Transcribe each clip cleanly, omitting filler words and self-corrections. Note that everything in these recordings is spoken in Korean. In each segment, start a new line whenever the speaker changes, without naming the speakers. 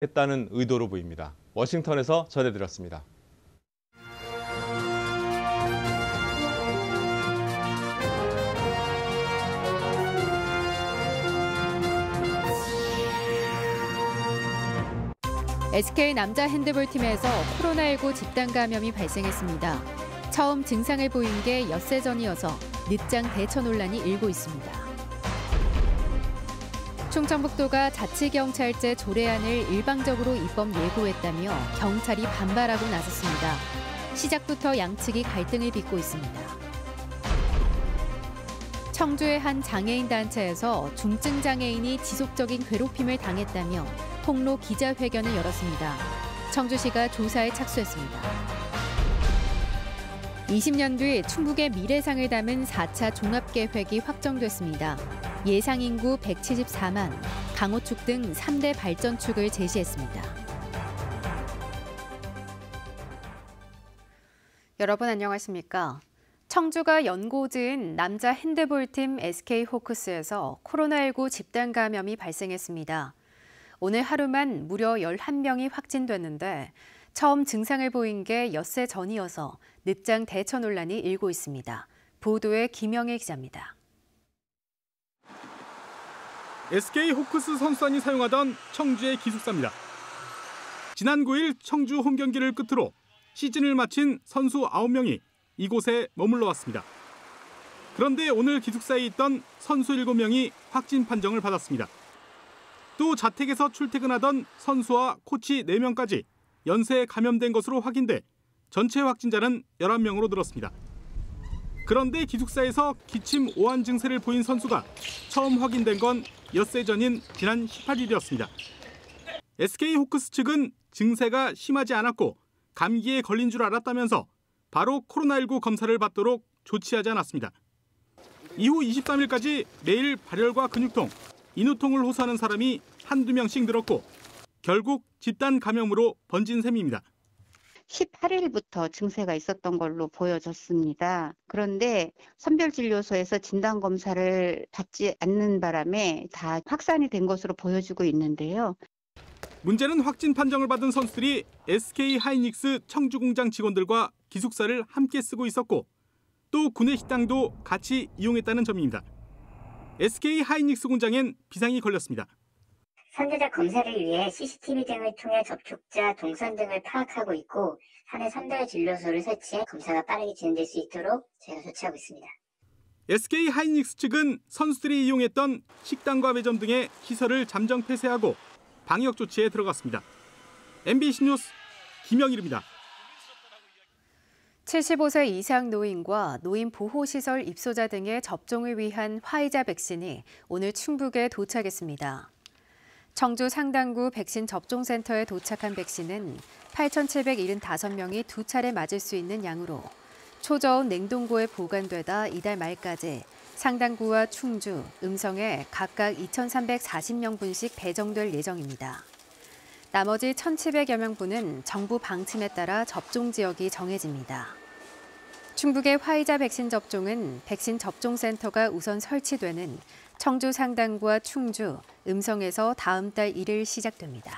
했다는 의도로 보입니다. 워싱턴에서 전해드렸습니다.
SK 남자 핸드볼팀에서 코로나19 집단 감염이 발생했습니다. 처음 증상을 보인 게 엿새 전이어서 늦장 대처 논란이 일고 있습니다. 충청북도가 자치경찰제 조례안을 일방적으로 입법 예고했다며 경찰이 반발하고 나섰습니다. 시작부터 양측이 갈등을 빚고 있습니다. 청주의 한 장애인 단체에서 중증 장애인이 지속적인 괴롭힘을 당했다며 폭로 기자회견을 열었습니다. 청주시가 조사에 착수했습니다. 20년 뒤 충북의 미래상을 담은 4차 종합계획이 확정됐습니다. 예상 인구 174만, 강호축 등 3대 발전축을 제시했습니다. 여러분 안녕하십니까? 청주가 연고지은 남자 핸드볼팀 SK호크스에서 코로나19 집단 감염이 발생했습니다. 오늘 하루만 무려 11명이 확진됐는데 처음 증상을 보인 게 엿새 전이어서 늦장 대처 논란이 일고 있습니다. 보도에 김영애 기자입니다.
SK 호크스 선수단이 사용하던 청주의 기숙사입니다. 지난 9일 청주 홈 경기를 끝으로 시즌을 마친 선수 9명이 이곳에 머물러 왔습니다. 그런데 오늘 기숙사에 있던 선수 7명이 확진 판정을 받았습니다. 또 자택에서 출퇴근하던 선수와 코치 4명까지 연쇄 감염된 것으로 확인돼 전체 확진자는 11명으로 늘었습니다. 그런데 기숙사에서 기침 오한 증세를 보인 선수가 처음 확인된 건 엿새 전인 지난 18일이었습니다. SK 호크스 측은 증세가 심하지 않았고 감기에 걸린 줄 알았다면서 바로 코로나19 검사를 받도록 조치하지 않았습니다. 이후 23일까지 매일 발열과 근육통, 인후통을 호소하는 사람이 한두 명씩 늘었고 결국 집단 감염으로 번진 셈입니다.
18일부터 증세가 있었던 걸로 보여졌습니다. 그런데 선별진료소에서 진단검사를 받지 않는 바람에 다 확산이 된 것으로 보여지고 있는데요.
문제는 확진 판정을 받은 선수들이 SK 하이닉스 청주공장 직원들과 기숙사를 함께 쓰고 있었고 또 구내 식당도 같이 이용했다는 점입니다. SK 하이닉스 공장엔 비상이 걸렸습니다.
선제적 검사를 위해 CCTV 등을 통해 접촉자 동선 등을 파악하고 있고 한해 선별 진료소를 설치해 검사가 빠르게 진행될 수 있도록 저희가 조치하고 있습니다.
SK 하이닉스 측은 선수들이 이용했던 식당과 매점 등의 시설을 잠정 폐쇄하고 방역 조치에 들어갔습니다. MBC 뉴스 김영일입니다.
75세 이상 노인과 노인 보호시설 입소자 등의 접종을 위한 화이자 백신이 오늘 충북에 도착했습니다. 청주 상당구 백신 접종센터에 도착한 백신은 8,775명이 2차례 맞을 수 있는 양으로 초저온 냉동고에 보관되다 이달 말까지 상당구와 충주, 음성에 각각 2,340명분씩 배정될 예정입니다. 나머지 1,700여 명분은 정부 방침에 따라 접종 지역이 정해집니다. 충북의 화이자 백신 접종은 백신 접종센터가 우선 설치되는 청주 상당구와 충주, 음성에서 다음 달 1일 시작됩니다.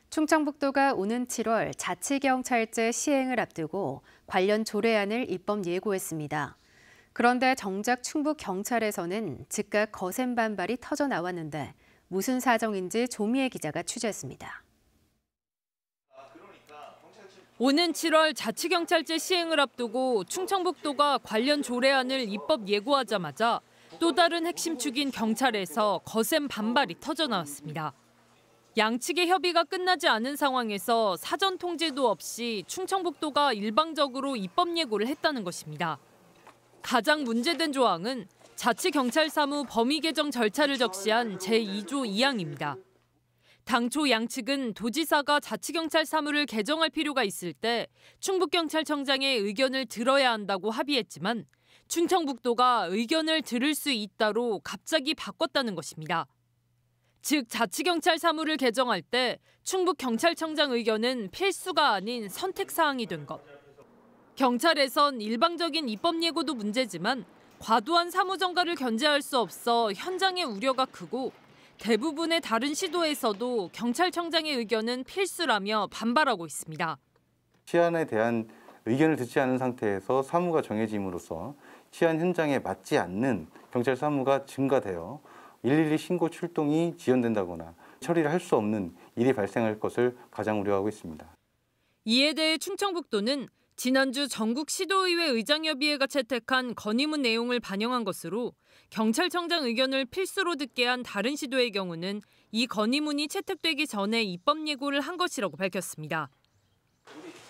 충청북도가 오는 7월 자치경찰제 시행을 앞두고 관련 조례안을 입법 예고했습니다. 그런데 정작 충북경찰에서는 즉각 거센 반발이 터져 나왔는데 무슨 사정인지 조미애 기자가 취재했습니다.
오는 7월 자치경찰제 시행을 앞두고 충청북도가 관련 조례안을 입법 예고하자마자 또 다른 핵심 축인 경찰에서 거센 반발이 터져 나왔습니다. 양측의 협의가 끝나지 않은 상황에서 사전 통제도 없이 충청북도가 일방적으로 입법 예고를 했다는 것입니다. 가장 문제된 조항은 자치경찰사무 범위 개정 절차를 적시한 제2조 2항입니다. 당초 양측은 도지사가 자치경찰 사무를 개정할 필요가 있을 때 충북경찰청장의 의견을 들어야 한다고 합의했지만 충청북도가 의견을 들을 수 있다로 갑자기 바꿨다는 것입니다. 즉 자치경찰 사무를 개정할 때 충북경찰청장 의견은 필수가 아닌 선택사항이 된 것. 경찰에선 일방적인 입법 예고도 문제지만 과도한 사무정가를 견제할 수 없어 현장의 우려가 크고 대부분의 다른 시도에서도 경찰청장의 의견은 필수라며 반발하고 있습니다.
치안에 대한 의견을 듣지 않은 상태에서 사무가 정해짐으로써 치안 현장에 맞지 않는 경찰 사무가 증가되어 112 신고 출동이 지연된다거나 처리를 할 수 없는 일이 발생할 것을 가장 우려하고 있습니다.
이에 대해 충청북도는 지난주 전국시도의회 의장협의회가 채택한 건의문 내용을 반영한 것으로 경찰청장 의견을 필수로 듣게 한 다른 시도의 경우는 이 건의문이 채택되기 전에 입법 예고를 한 것이라고 밝혔습니다.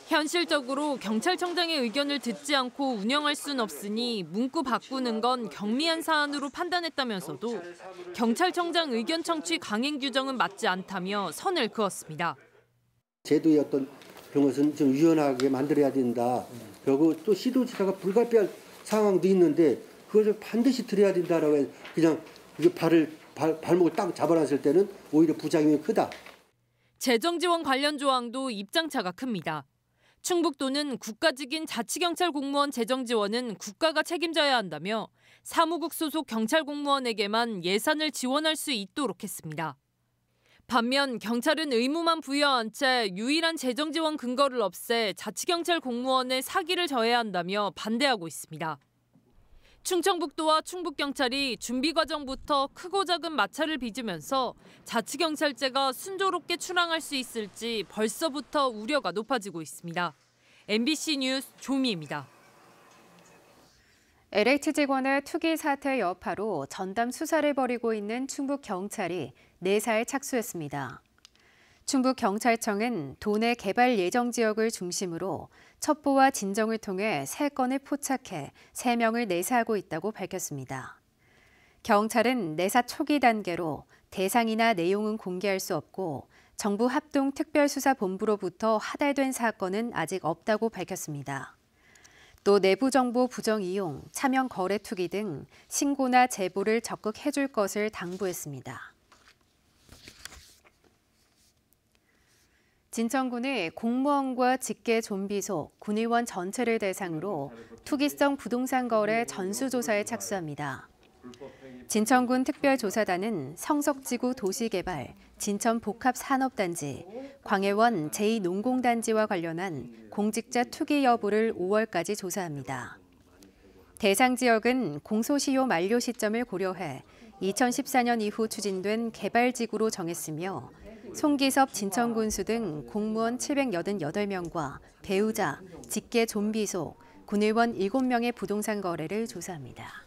현실적으로 경찰청장의 의견을 듣지 않고 운영할 수는 없으니 문구 바꾸는 건 경미한 사안으로 판단했다면서도 경찰청장 의견 청취 강행 규정은 맞지 않다며 선을 그었습니다.
제도의 어떤 그런 것은 좀 유연하게 만들어야 된다. 그리고 또 시도지사가 불가피할 상황도 있는데 그것을 반드시 들어야 된다라고 해서 그냥 이게 발목을 딱 잡아놨을 때는 오히려 부작용이 크다.
재정 지원 관련 조항도 입장차가 큽니다. 충북도는 국가직인 자치경찰 공무원 재정 지원은 국가가 책임져야 한다며 사무국 소속 경찰 공무원에게만 예산을 지원할 수 있도록 했습니다. 반면 경찰은 의무만 부여한 채 유일한 재정 지원 근거를 없애 자치경찰 공무원의 사기를 져야 한다며 반대하고 있습니다. 충청북도와 충북경찰이 준비 과정부터 크고 작은 마찰을 빚으면서 자치경찰제가 순조롭게 출항할 수 있을지 벌써부터 우려가 높아지고 있습니다. MBC 뉴스 조미입니다.
LH 직원의 투기 사태 여파로 전담 수사를 벌이고 있는 충북경찰이 내사에 착수했습니다. 충북경찰청은 도내 개발 예정 지역을 중심으로 첩보와 진정을 통해 3건을 포착해 3명을 내사하고 있다고 밝혔습니다. 경찰은 내사 초기 단계로 대상이나 내용은 공개할 수 없고 정부 합동특별수사본부로부터 하달된 사건은 아직 없다고 밝혔습니다. 또 내부정보 부정 이용, 차명 거래 투기 등 신고나 제보를 적극 해줄 것을 당부했습니다. 진천군이 공무원과 직계 좀비속, 군의원 전체를 대상으로 투기성 부동산 거래 전수조사에 착수합니다. 진천군 특별조사단은 성석지구 도시개발, 진천복합산업단지, 광해원 제2농공단지와 관련한 공직자 투기 여부를 5월까지 조사합니다. 대상 지역은 공소시효 만료 시점을 고려해 2014년 이후 추진된 개발지구로 정했으며 송기섭 진천군수 등 공무원 788명과 배우자, 직계 좀비속, 군의원 7명의 부동산 거래를 조사합니다.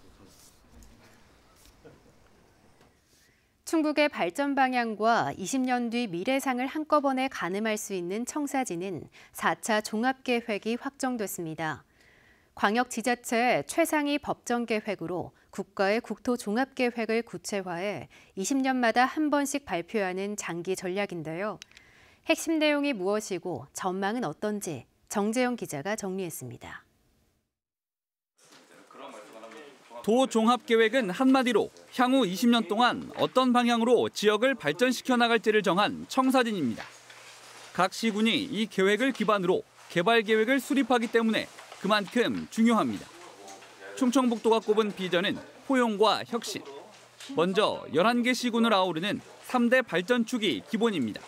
충북의 발전 방향과 20년 뒤 미래상을 한꺼번에 가늠할 수 있는 청사진은 4차 종합계획이 확정됐습니다. 광역지자체 최상위 법정계획으로 국가의 국토종합계획을 구체화해 20년마다 한 번씩 발표하는 장기 전략인데요. 핵심 내용이 무엇이고 전망은 어떤지 정재영 기자가 정리했습니다.
도 종합계획은 한마디로 향후 20년 동안 어떤 방향으로 지역을 발전시켜 나갈지를 정한 청사진입니다. 각 시군이 이 계획을 기반으로 개발 계획을 수립하기 때문에 그만큼 중요합니다. 충청북도가 꼽은 비전은 포용과 혁신. 먼저 11개 시군을 아우르는 3대 발전축이 기본입니다.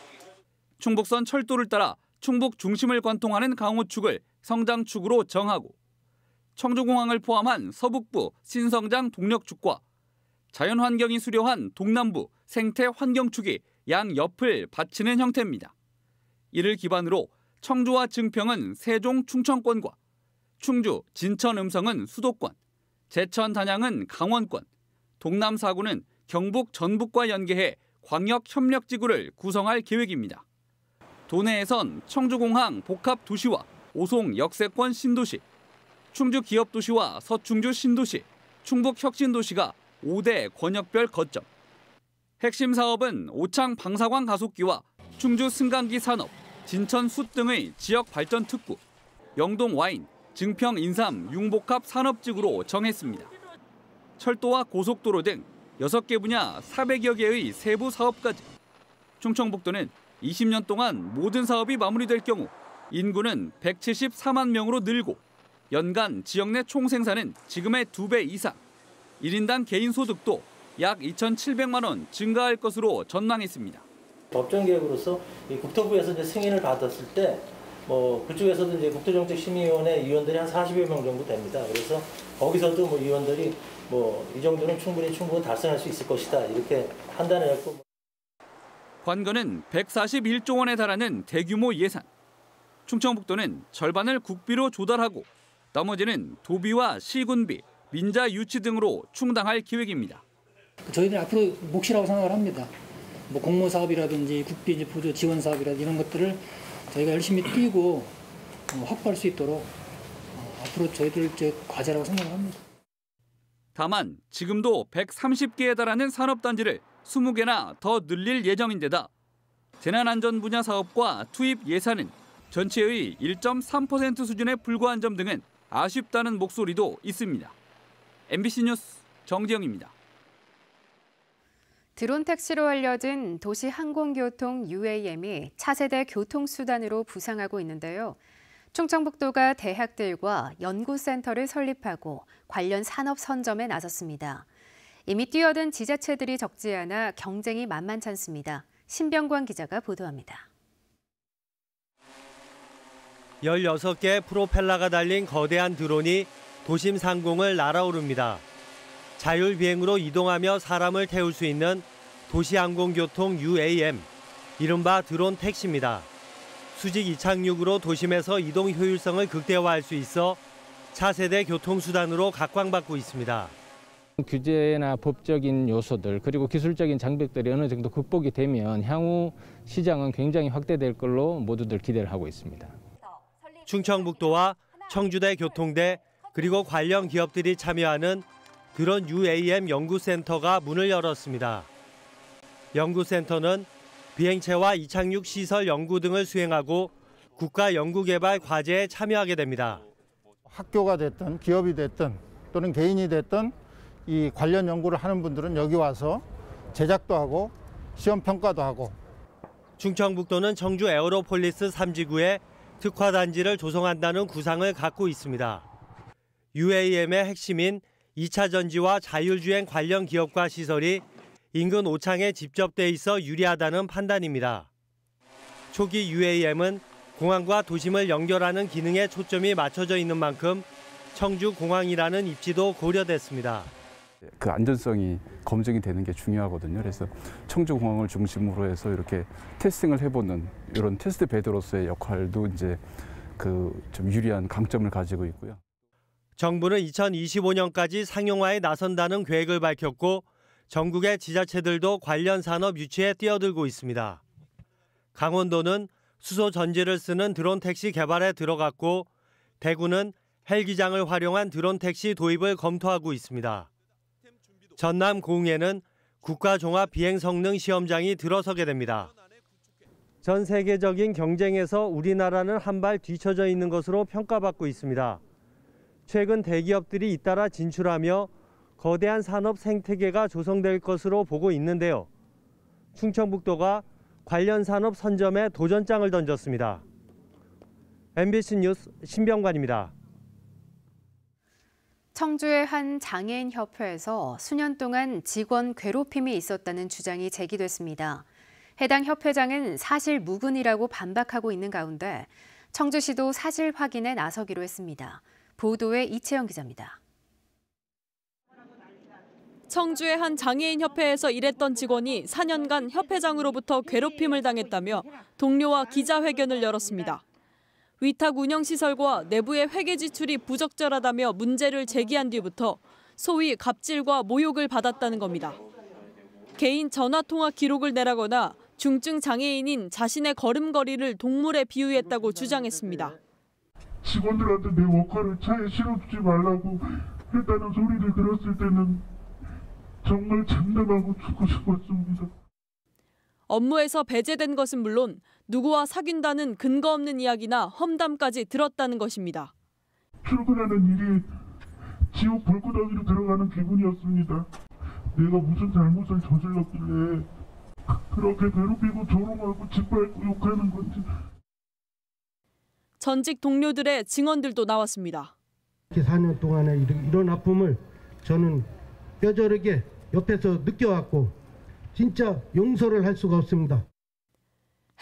충북선 철도를 따라 충북 중심을 관통하는 강호축을 성장축으로 정하고 청주공항을 포함한 서북부 신성장 동력축과 자연환경이 수려한 동남부 생태환경축이 양옆을 받치는 형태입니다. 이를 기반으로 청주와 증평은 세종 충청권과 충주, 진천, 음성은 수도권, 제천, 단양은 강원권, 동남 4구는 경북, 전북과 연계해 광역협력지구를 구성할 계획입니다. 도내에선 청주공항 복합도시와 오송 역세권 신도시, 충주 기업도시와 서충주 신도시, 충북혁신도시가 5대 권역별 거점. 핵심 사업은 오창 방사광 가속기와 충주 승강기 산업, 진천 숯 등의 지역 발전 특구, 영동 와인, 증평 인삼 융복합 산업지구로 정했습니다. 철도와 고속도로 등 6개 분야 400여 개의 세부 사업까지. 충청북도는 20년 동안 모든 사업이 마무리될 경우 인구는 174만 명으로 늘고 연간 지역 내 총생산은 지금의 2배 이상, 1인당 개인 소득도 약 2,700만 원 증가할 것으로 전망했습니다.
법정개혁으로서 국토부에서 이제 승인을 받았을 때 그쪽에서도 이제 국토정책심의위원회 위원들이 한 40여 명 정도 됩니다. 그래서 거기서도 위원들이 이 정도는 충분히 달성할 수 있을 것이다 이렇게 판단을 했고.
관건은 141조 원에 달하는 대규모 예산. 충청북도는 절반을 국비로 조달하고 나머지는 도비와 시군비, 민자 유치 등으로 충당할 계획입니다.
저희들은 앞으로 몫이라고 생각을 합니다. 공모 사업이라든지 국비 보조 지원 사업이라든지 이런 것들을 저희가 열심히 뛰고 확보할 수 있도록 앞으로 저희들 과제라고 생각을 합니다.
다만 지금도 130개에 달하는 산업단지를 20개나 더 늘릴 예정인데다 재난안전 분야 사업과 투입 예산은 전체의 1.3% 수준에 불과한 점 등은 아쉽다는 목소리도 있습니다. MBC 뉴스 정지영입니다.
드론 택시로 알려진 도시항공교통 UAM이 차세대 교통수단으로 부상하고 있는데요. 충청북도가 대학들과 연구센터를 설립하고 관련 산업 선점에 나섰습니다. 이미 뛰어든 지자체들이 적지 않아 경쟁이 만만치 않습니다. 신병관 기자가 보도합니다.
16개의 프로펠러가 달린 거대한 드론이 도심 상공을 날아오릅니다. 자율비행으로 이동하며 사람을 태울 수 있는 도시항공교통 UAM, 이른바 드론 택시입니다. 수직 이착륙으로 도심에서 이동 효율성을 극대화할 수 있어 차세대 교통수단으로 각광받고 있습니다.
규제나 법적인 요소들 그리고 기술적인 장벽들이 어느 정도 극복이 되면 향후 시장은 굉장히 확대될 걸로 모두들 기대를 하고 있습니다.
충청북도와 청주대 교통대 그리고 관련 기업들이 참여하는 드론 UAM 연구센터가 문을 열었습니다. 연구센터는 비행체와 이착륙 시설 연구 등을 수행하고 국가 연구개발 과제에 참여하게 됩니다.
학교가 됐든 기업이 됐든 또는 개인이 됐든 이 관련 연구를 하는 분들은 여기 와서 제작도 하고 시험 평가도 하고.
충청북도는 청주 에어로폴리스 3지구에 특화단지를 조성한다는 구상을 갖고 있습니다. UAM의 핵심인 2차 전지와 자율주행 관련 기업과 시설이 인근 오창에 집접돼 있어 유리하다는 판단입니다. 초기 UAM은 공항과 도심을 연결하는 기능에 초점이 맞춰져 있는 만큼 청주공항이라는 입지도 고려됐습니다.
그 안전성이 검증이 되는 게 중요하거든요. 그래서 청주공항을 중심으로 해서 이렇게 테스팅을 해보는 이런 테스트 베드로서의 역할도 이제 좀 유리한 강점을 가지고 있고요.
정부는 2025년까지 상용화에 나선다는 계획을 밝혔고 전국의 지자체들도 관련 산업 유치에 뛰어들고 있습니다. 강원도는 수소 전지를 쓰는 드론 택시 개발에 들어갔고 대구는 헬기장을 활용한 드론 택시 도입을 검토하고 있습니다. 전남 고흥에는 국가종합 비행 성능 시험장이 들어서게 됩니다. 전 세계적인 경쟁에서 우리나라는 한 발 뒤처져 있는 것으로 평가받고 있습니다. 최근 대기업들이 잇따라 진출하며 거대한 산업 생태계가 조성될 것으로 보고 있는데요. 충청북도가 관련 산업 선점에 도전장을 던졌습니다. MBC 뉴스 신병관입니다.
청주의 한 장애인 협회에서 수년 동안 직원 괴롭힘이 있었다는 주장이 제기됐습니다. 해당 협회장은 사실 무근이라고 반박하고 있는 가운데 청주시도 사실 확인에 나서기로 했습니다. 보도에 이채영 기자입니다.
청주의 한 장애인 협회에서 일했던 직원이 4년간 협회장으로부터 괴롭힘을 당했다며 동료와 기자회견을 열었습니다. 위탁 운영시설과 내부의 회계 지출이 부적절하다며 문제를 제기한 뒤부터 소위 갑질과 모욕을 받았다는 겁니다. 개인 전화통화 기록을 내라거나 중증 장애인인 자신의 걸음걸이를 동물에 비유했다고 주장했습니다.
직원들한테 내 워커를 차에 실어주지 말라고 했다는 소리를 들었을 때는 정말 장담하고 죽고 싶었습니다.
업무에서 배제된 것은 물론 누구와 사귄다는 근거 없는 이야기나 험담까지 들었다는 것입니다.
출근하는 일이 지옥 불구덩이로 들어가는 기분이었습니다. 내가 무슨 잘못을 저질렀길래 그렇게 괴롭히고 조롱하고 짓밟고 욕하는 건지.
전직 동료들의 증언들도 나왔습니다.
4년 동안에 이런 아픔을 저는 뼈저리게 옆에서 느껴왔고 진짜 용서를 할 수가 없습니다.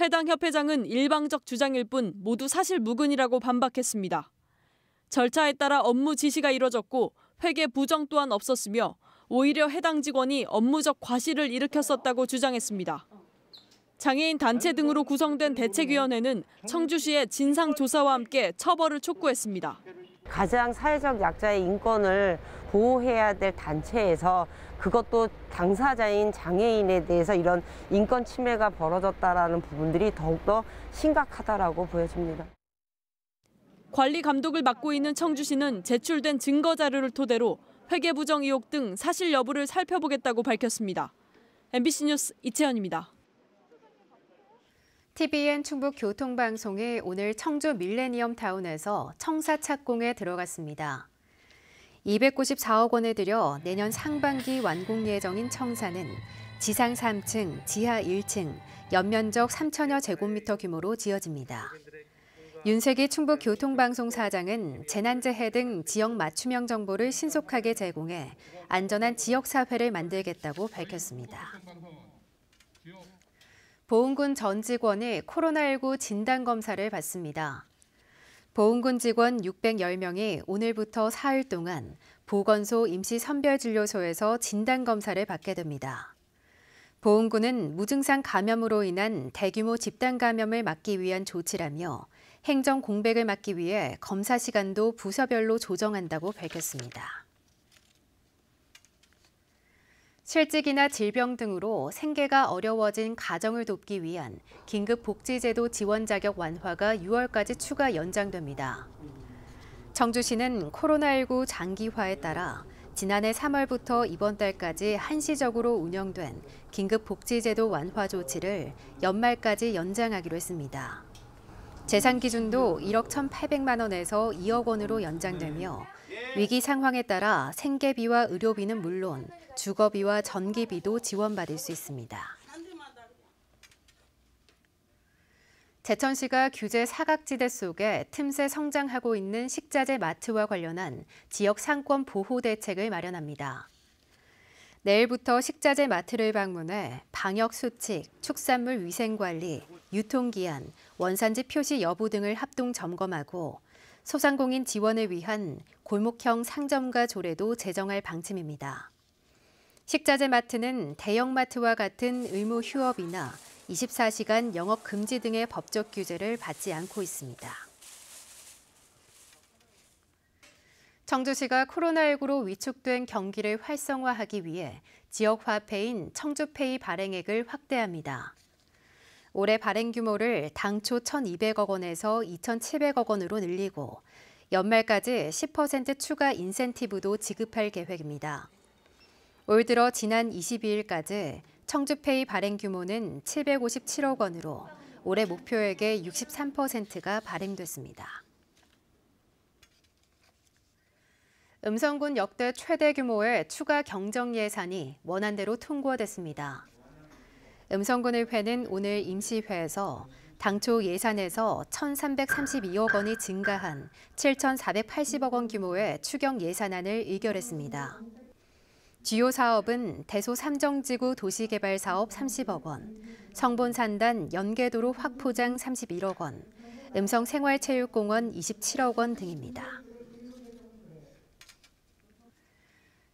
해당 협회장은 일방적 주장일 뿐 모두 사실 무근이라고 반박했습니다. 절차에 따라 업무 지시가 이뤄졌고 회계 부정 또한 없었으며 오히려 해당 직원이 업무적 과실을 일으켰었다고 주장했습니다. 장애인 단체 등으로 구성된 대책위원회는 청주시의 진상조사와 함께 처벌을 촉구했습니다.
가장 사회적 약자의 인권을 보호해야 될 단체에서 그것도 당사자인 장애인에 대해서 이런 인권 침해가 벌어졌다라는 부분들이 더욱더 심각하다라고 보여집니다.
관리 감독을 맡고 있는 청주시는 제출된 증거 자료를 토대로 회계 부정 의혹 등 사실 여부를 살펴보겠다고 밝혔습니다. MBC 뉴스 이채연입니다.
TVN 충북 교통방송이 오늘 청주 밀레니엄 타운에서 청사 착공에 들어갔습니다. 294억 원을 들여 내년 상반기 완공 예정인 청사는 지상 3층, 지하 1층, 연면적 3천여 제곱미터 규모로 지어집니다. 윤세기 충북교통방송 사장은 재난재해 등 지역 맞춤형 정보를 신속하게 제공해 안전한 지역사회를 만들겠다고 밝혔습니다. 보은군 전 직원이 코로나19 진단검사를 받습니다. 보은군 직원 610명이 오늘부터 4일 동안 보건소 임시선별진료소에서 진단검사를 받게 됩니다. 보은군은 무증상 감염으로 인한 대규모 집단 감염을 막기 위한 조치라며 행정 공백을 막기 위해 검사 시간도 부서별로 조정한다고 밝혔습니다. 실직이나 질병 등으로 생계가 어려워진 가정을 돕기 위한 긴급복지제도 지원 자격 완화가 6월까지 추가 연장됩니다. 청주시는 코로나19 장기화에 따라 지난해 3월부터 이번 달까지 한시적으로 운영된 긴급복지제도 완화 조치를 연말까지 연장하기로 했습니다. 재산 기준도 1억 1,800만 원에서 2억 원으로 연장되며 위기 상황에 따라 생계비와 의료비는 물론 주거비와 전기비도 지원받을 수 있습니다. 제천시가 규제 사각지대 속에 틈새 성장하고 있는 식자재 마트와 관련한 지역 상권 보호 대책을 마련합니다. 내일부터 식자재 마트를 방문해 방역 수칙, 축산물 위생 관리, 유통기한, 원산지 표시 여부 등을 합동 점검하고 소상공인 지원을 위한 골목형 상점과 조례도 제정할 방침입니다. 식자재 마트는 대형마트와 같은 의무 휴업이나 24시간 영업 금지 등의 법적 규제를 받지 않고 있습니다. 청주시가 코로나19로 위축된 경기를 활성화하기 위해 지역 화폐인 청주페이 발행액을 확대합니다. 올해 발행 규모를 당초 1,200억 원에서 2,700억 원으로 늘리고 연말까지 10% 추가 인센티브도 지급할 계획입니다. 올 들어 지난 22일까지 청주페이 발행 규모는 757억 원으로 올해 목표액의 63%가 발행됐습니다. 음성군 역대 최대 규모의 추가 경정 예산이 원안대로 통과됐습니다. 음성군의회는 오늘 임시회에서 당초 예산에서 1,332억 원이 증가한 7,480억 원 규모의 추경 예산안을 의결했습니다. 주요 사업은 대소 삼정지구 도시개발 사업 30억 원, 성본산단 연계도로 확포장 31억 원, 음성생활체육공원 27억 원 등입니다.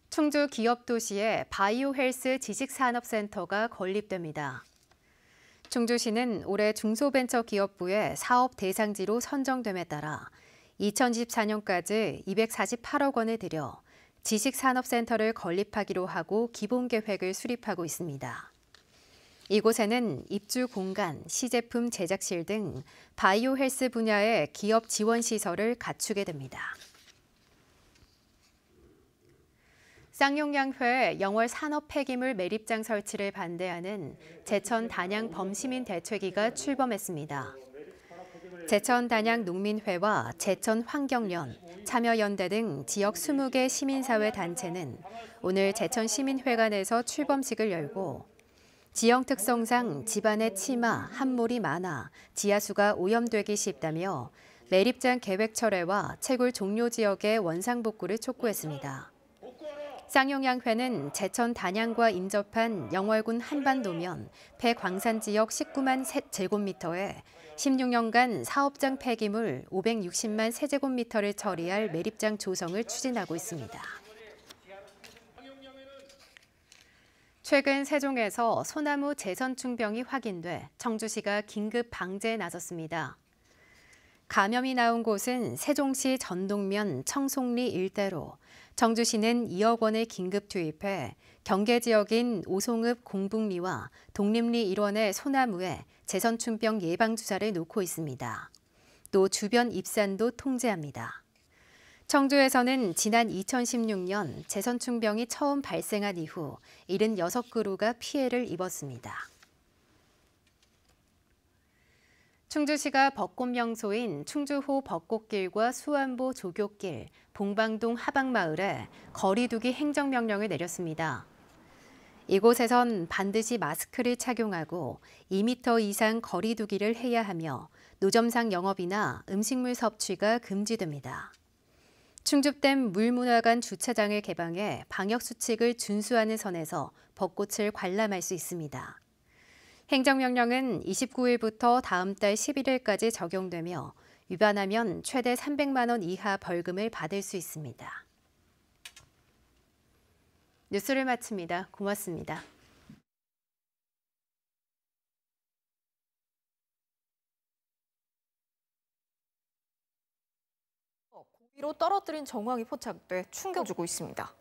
충주 기업도시에 바이오헬스 지식산업센터가 건립됩니다. 충주시는 올해 중소벤처기업부의 사업 대상지로 선정됨에 따라 2024년까지 248억 원을 들여 지식산업센터를 건립하기로 하고 기본계획을 수립하고 있습니다. 이곳에는 입주 공간, 시제품 제작실 등 바이오 헬스 분야의 기업 지원 시설을 갖추게 됩니다. 쌍용양회 영월 산업 폐기물 매립장 설치를 반대하는 제천 단양 범시민 대책위가 출범했습니다. 제천 단양 농민회와 제천 환경연, 참여연대 등 지역 20개 시민사회 단체는 오늘 제천 시민회관에서 출범식을 열고 지형 특성상 집안에 치마, 함몰이 많아 지하수가 오염되기 쉽다며 매립장 계획 철회와 채굴 종료 지역의 원상복구를 촉구했습니다. 쌍용양회는 제천 단양과 인접한 영월군 한반도면 폐광산 지역 19만 제곱미터에 16년간 사업장 폐기물 560만 세제곱미터를 처리할 매립장 조성을 추진하고 있습니다. 최근 세종에서 소나무 재선충병이 확인돼 청주시가 긴급 방제에 나섰습니다. 감염이 나온 곳은 세종시 전동면 청송리 일대로 청주시는 2억 원을 긴급 투입해 경계 지역인 오송읍 공북리와 독립리 일원의 소나무에 재선충병 예방 주사를 놓고 있습니다. 또 주변 입산도 통제합니다. 청주에서는 지난 2016년 재선충병이 처음 발생한 이후 76그루가 피해를 입었습니다. 충주시가 벚꽃 명소인 충주호 벚꽃길과 수안보 조교길, 봉방동 하방마을에 거리두기 행정명령을 내렸습니다. 이곳에선 반드시 마스크를 착용하고 2m 이상 거리두기를 해야 하며 노점상 영업이나 음식물 섭취가 금지됩니다. 충주댐 물문화관 주차장을 개방해 방역수칙을 준수하는 선에서 벚꽃을 관람할 수 있습니다. 행정명령은 29일부터 다음 달 11일까지 적용되며 위반하면 최대 300만 원 이하 벌금을 받을 수 있습니다. 뉴스를 마칩니다. 고맙습니다.
고의로 떨어뜨린 정황이 포착돼 충격 주고 있습니다.